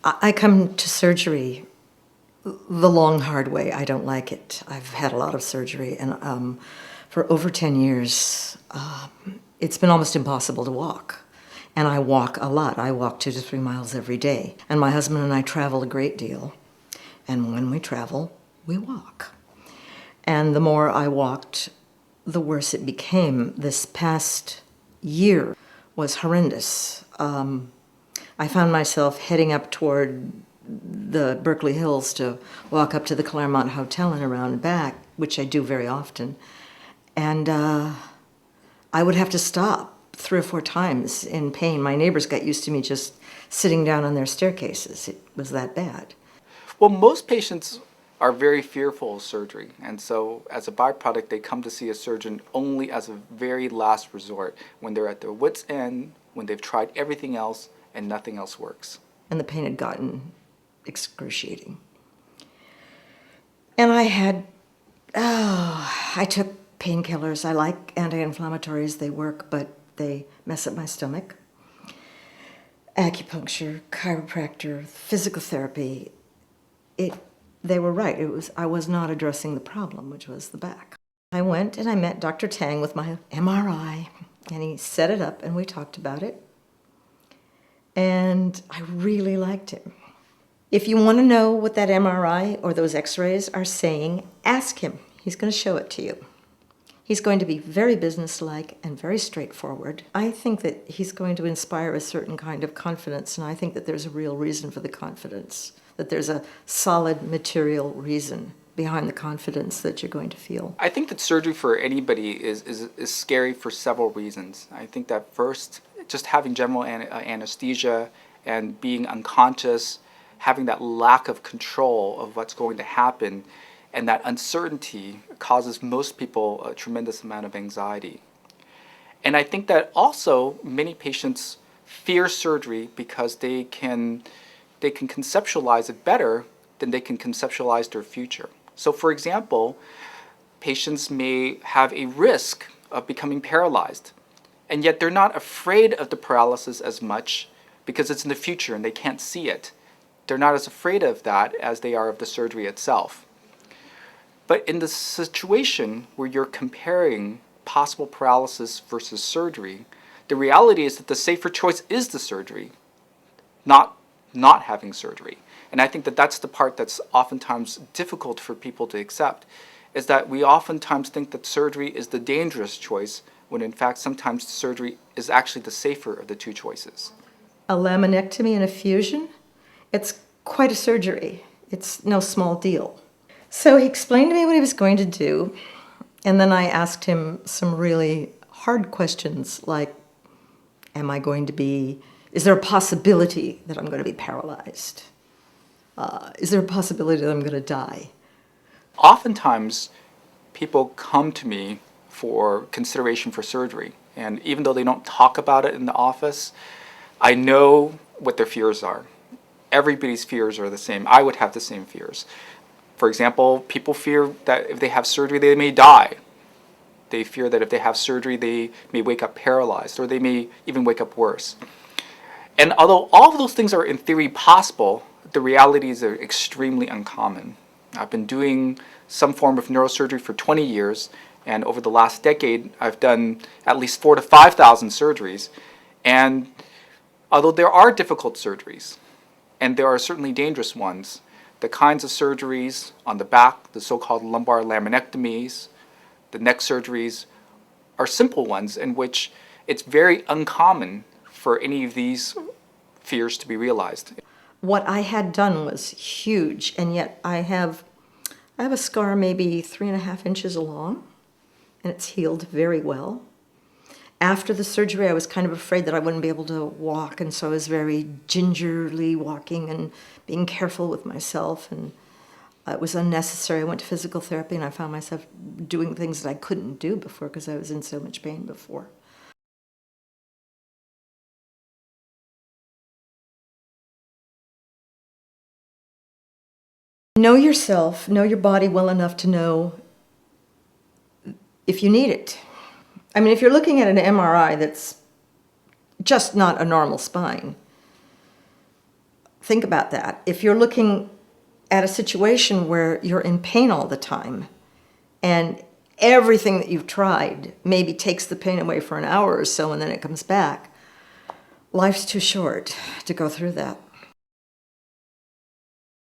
I come to surgery the long, hard way. I don't like it. I've had a lot of surgery, and for over 10 years, it's been almost impossible to walk. And I walk a lot. I walk 2 to 3 miles every day. And my husband and I travel a great deal. And when we travel, we walk. And the more I walked, the worse it became. This past year was horrendous. I found myself heading up toward the Berkeley Hills to walk up to the Claremont Hotel and around back, which I do very often. And I would have to stop 3 or 4 times in pain. My neighbors got used to me just sitting down on their staircases. It was that bad. Well, most patients are very fearful of surgery, and so as a byproduct, they come to see a surgeon only as a very last resort, when they're at their wits' end, when they've tried everything else and nothing else works. And the pain had gotten excruciating. And I took painkillers. I like anti-inflammatories. They work, but they mess up my stomach. Acupuncture, chiropractor, physical therapy. They were right. I was not addressing the problem, which was the back. I went and I met Dr. Tang with my MRI, and he set it up and we talked about it. And I really liked him. If you want to know what that MRI or those x-rays are saying, ask him. He's going to show it to you. He's going to be very businesslike and very straightforward. I think that he's going to inspire a certain kind of confidence, and I think that there's a real reason for the confidence, that there's a solid material reason behind the confidence that you're going to feel. I think that surgery for anybody is scary for several reasons. I think that first, just having general anesthesia and being unconscious, having that lack of control of what's going to happen, and that uncertainty causes most people a tremendous amount of anxiety. And I think that also many patients fear surgery because they can conceptualize it better than they can conceptualize their future. So for example, patients may have a risk of becoming paralyzed, and yet they're not afraid of the paralysis as much because it's in the future and they can't see it. They're not as afraid of that as they are of the surgery itself. But in the situation where you're comparing possible paralysis versus surgery, the reality is that the safer choice is the surgery, not having surgery. And I think that that's the part that's oftentimes difficult for people to accept, is that we oftentimes think that surgery is the dangerous choice, when in fact sometimes surgery is actually the safer of the two choices. A laminectomy and a fusion, it's quite a surgery. It's no small deal. So he explained to me what he was going to do, and then I asked him some really hard questions like, is there a possibility that I'm going to be paralyzed? Is there a possibility that I'm going to die? Oftentimes, people come to me for consideration for surgery, and even though they don't talk about it in the office, I know what their fears are. Everybody's fears are the same. I would have the same fears. For example, people fear that if they have surgery, they may die. They fear that if they have surgery, they may wake up paralyzed, or they may even wake up worse. And although all of those things are in theory possible, the realities are extremely uncommon. I've been doing some form of neurosurgery for 20 years, and over the last decade, I've done at least 4,000 to 5,000 surgeries. And although there are difficult surgeries, and there are certainly dangerous ones, the kinds of surgeries on the back, the so-called lumbar laminectomies, the neck surgeries, are simple ones in which it's very uncommon for any of these fears to be realized. What I had done was huge, and yet I have a scar maybe 3.5 inches long, and it's healed very well. After the surgery, I was kind of afraid that I wouldn't be able to walk, and so I was very gingerly walking and being careful with myself, and it was unnecessary. I went to physical therapy, and I found myself doing things that I couldn't do before because I was in so much pain before. Know yourself, know your body well enough to know if you need it. I mean, if you're looking at an MRI that's just not a normal spine, think about that. If you're looking at a situation where you're in pain all the time and everything that you've tried maybe takes the pain away for an hour or so and then it comes back, life's too short to go through that.